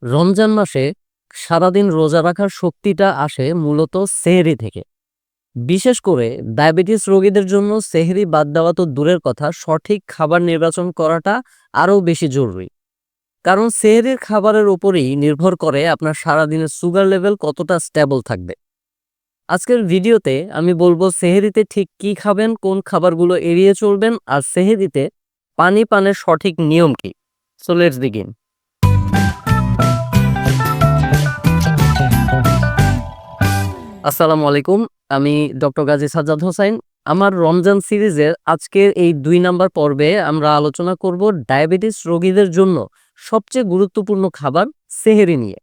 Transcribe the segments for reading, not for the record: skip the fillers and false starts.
রমজান মাসে সারাদিন রোজা রাখার শক্তিটা আসে মূলত সেহরি থেকে। বিশেষ করে ডায়াবেটিস রোগীদের জন্য সেহরি বাদ দেওয়া তো দূরের কথা, সঠিক খাবার নির্বাচন করাটা আরও বেশি জরুরি। কারণ সেহরির খাবারের উপরেই নির্ভর করে আপনার সারাদিনের সুগার লেভেল কতটা স্টেবল থাকবে। আজকের ভিডিওতে আমি বলবো সেহরিতে ঠিক কি খাবেন, কোন খাবারগুলো এড়িয়ে চলবেন, আর সেহরিতে পানি পানের সঠিক নিয়ম কি। So let's begin. আসসালামু আলাইকুম। আমি ডক্টর গাজী সাজ্জাদ হোসাইন। আমার রমজান সিরিজের আজকের এই ২ নাম্বার পর্বে আমরা আলোচনা করব ডায়াবেটিস রোগীদের জন্য সবচেয়ে গুরুত্বপূর্ণ খাবার সেহরি নিয়ে।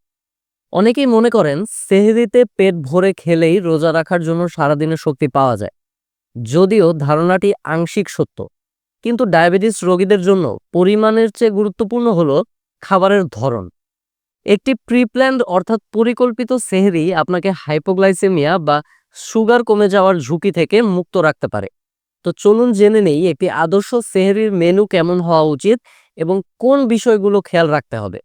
অনেকেই মনে করেন সেহরিতে পেট ভরে খেলেই রোজা রাখার জন্য সারাদিনের শক্তি পাওয়া যায়। যদিও ধারণাটি আংশিক সত্য, কিন্তু ডায়াবেটিস রোগীদের জন্য পরিমাণের চেয়ে গুরুত্বপূর্ণ হলো খাবারের ধরন। একটি প্রিপ্ল্যান্ড অর্থাৎ পরিকল্পিত সেহরি আপনাকে হাইপোগ্লাইসেমিয়া বা সুগার কমে যাওয়ার ঝুঁকি থেকে মুক্ত রাখতে পারে। তো চলুন জেনে নেই একটি আদর্শ সেহরির মেনু কেমন হওয়া উচিত এবং কোন বিষয়গুলো খেয়াল রাখতে হবে।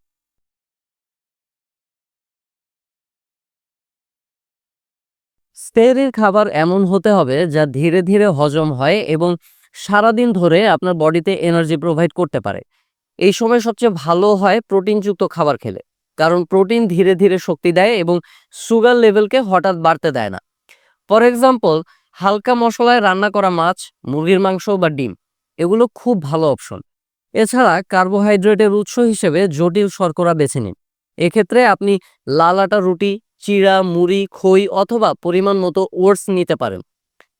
সেহরির খাবার এমন হতে হবে যা ধীরে ধীরে হজম হয় এবং সারাদিন ধরে আপনার বডিতে এনার্জি প্রোভাইড করতে পারে। এই সময় সবচেয়ে ভালো হয় প্রোটিনযুক্ত খাবার খেলে, কারণ প্রোটিন ধীরে ধীরে শক্তি দেয় এবং সুগার লেভেলকে হঠাৎ বাড়তে দেয় না। ফর এক্সাম্পল, হালকা মশলায় রান্না করা মাছ, মুরগির মাংস বা ডিম এগুলো খুব ভালো অপশন। এছাড়া কার্বোহাইড্রেটের উৎস হিসেবে জটিল শর্করা বেছে নিন। এক্ষেত্রে আপনি লাল আটা রুটি, চিড়া, মুড়ি, খই অথবা পরিমাণ মতো ওটস নিতে পারেন।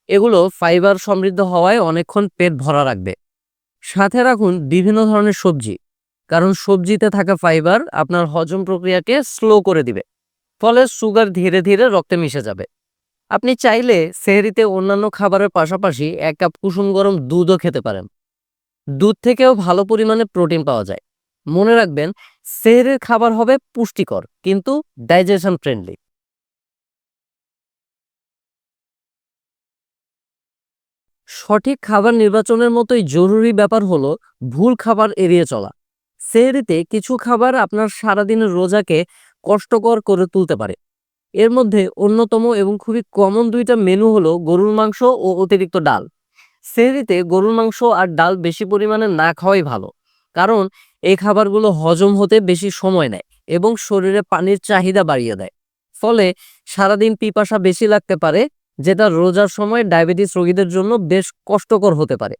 এগুলো ফাইবার সমৃদ্ধ হওয়ায় অনেকক্ষণ পেট ভরা রাখবে। সাথে রাখুন বিভিন্ন ধরনের সবজি, কারণ সবজিতে থাকা ফাইবার আপনার হজম প্রক্রিয়াকে স্লো করে দিবে, ফলে সুগার ধীরে ধীরে রক্তে মিশে যাবে। আপনি চাইলে সেহরিতে অন্যান্য খাবারের পাশাপাশি ১ কাপ কুসুম গরম দুধও খেতে পারেন। দুধ থেকেও ভালো পরিমাণে প্রোটিন পাওয়া যায়। মনে রাখবেন, সেহরির খাবার হবে পুষ্টিকর কিন্তু ডাইজেশন ফ্রেন্ডলি। সঠিক খাবার নির্বাচনের মতোই জরুরি ব্যাপার হলো ভুল খাবার এড়িয়ে চলা। সেহরিতে কিছু খাবার আপনার সারাদিনের রোজাকে কষ্টকর করে তুলতে পারে। এর মধ্যে অন্যতম এবং খুবই কমন ২টা মেনু হলো গরুর মাংস ও অতিরিক্ত ডাল। সেহরিতে গরুর মাংস আর ডাল বেশি পরিমাণে না খাওয়াই ভালো, কারণ এই খাবারগুলো হজম হতে বেশি সময় নেয় এবং শরীরে পানির চাহিদা বাড়িয়ে দেয়। ফলে সারাদিন পিপাসা বেশি লাগতে পারে, যেটা রোজার সময় ডায়াবেটিস রোগীদের জন্য বেশ কষ্টকর হতে পারে।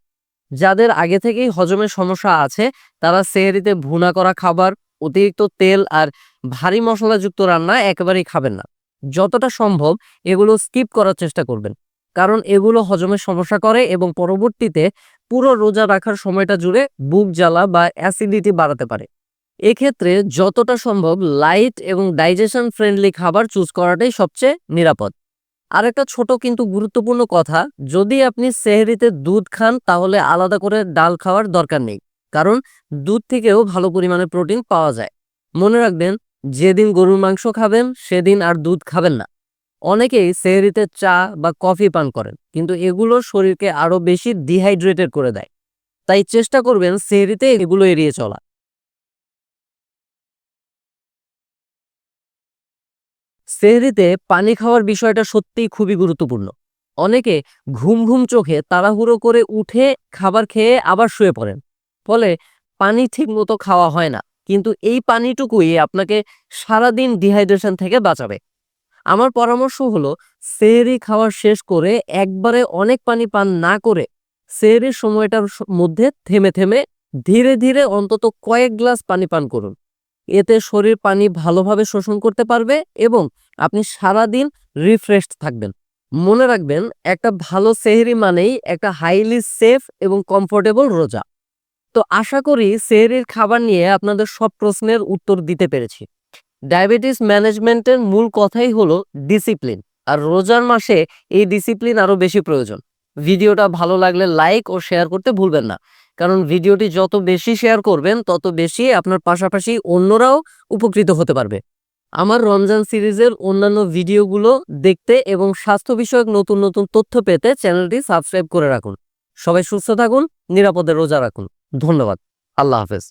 যাদের আগে থেকেই হজমের সমস্যা আছে, তারা সেহরিতে ভুনা করা খাবার, অতিরিক্ত তেল আর ভারী মশলাযুক্ত রান্না একেবারেই খাবেন না। যতটা সম্ভব এগুলো স্কিপ করার চেষ্টা করবেন, কারণ এগুলো হজমের সমস্যা করে এবং পরবর্তীতে পুরো রোজা রাখার সময়টা জুড়ে বুক জ্বালা বা অ্যাসিডিটি বাড়াতে পারে। এক্ষেত্রে যতটা সম্ভব লাইট এবং ডাইজেশন ফ্রেন্ডলি খাবার চুজ করাটাই সবচেয়ে নিরাপদ। আরেকটা ছোট কিন্তু গুরুত্বপূর্ণ কথা, যদি আপনি সেহরিতে দুধ খান তাহলে আলাদা করে ডাল খাওয়ার দরকার নেই, কারণ দুধ থেকেও ভালো পরিমাণে প্রোটিন পাওয়া যায়। মনে রাখবেন, যেদিন গরুর মাংস খাবেন সেদিন আর দুধ খাবেন না। অনেকেই সেহরিতে চা বা কফি পান করেন, কিন্তু এগুলো শরীরকে আরো বেশি ডিহাইড্রেটেড করে দেয়। তাই চেষ্টা করবেন সেহরিতে এগুলো এড়িয়ে চলা। সেহরিতে পানি খাওয়ার বিষয়টা সত্যিই খুবই গুরুত্বপূর্ণ। অনেকে ঘুম ঘুম চোখে তাড়াহুড়ো করে উঠে খাবার খেয়ে আবার শুয়ে পড়েন, ফলে পানি ঠিক মতো খাওয়া হয় না। কিন্তু এই পানিটুকুই আপনাকে সারাদিন ডিহাইড্রেশন থেকে বাঁচাবে। আমার পরামর্শ হলো, সেহরি খাওয়া শেষ করে একবারে অনেক পানি পান না করে সেহরির সময়টার মধ্যে থেমে থেমে ধীরে ধীরে অন্তত কয়েক গ্লাস পানি পান করুন। এতে শরীর পানি ভালোভাবে শোষণ করতে পারবে এবং আপনি সারাদিন রিফ্রেশড থাকবেন। মনে রাখবেন, একটা ভালো সেহরি মানেই একটা হাইলি সেফ এবং কমফোর্টেবল রোজা। তো আশা করি সেহরির খাবার নিয়ে আপনাদের সব প্রশ্নের উত্তর দিতে পেরেছি। ডায়াবেটিস ম্যানেজমেন্টের মূল কথাই হলো ডিসিপ্লিন, আর রোজার মাসে এই ডিসিপ্লিন আরো বেশি প্রয়োজন। ভিডিওটা ভালো লাগলে লাইক ও শেয়ার করতে ভুলবেন না, কারণ ভিডিওটি যত বেশি শেয়ার করবেন তত বেশি আপনার পাশাপাশি অন্যরাও উপকৃত হতে পারবে। আমার রমজান সিরিজের অন্যান্য ভিডিওগুলো দেখতে এবং স্বাস্থ্য বিষয়ক নতুন নতুন তথ্য পেতে চ্যানেলটি সাবস্ক্রাইব করে রাখুন। সবাই সুস্থ থাকুন, নিরাপদে রোজা রাখুন। ধন্যবাদ। আল্লাহ হাফেজ।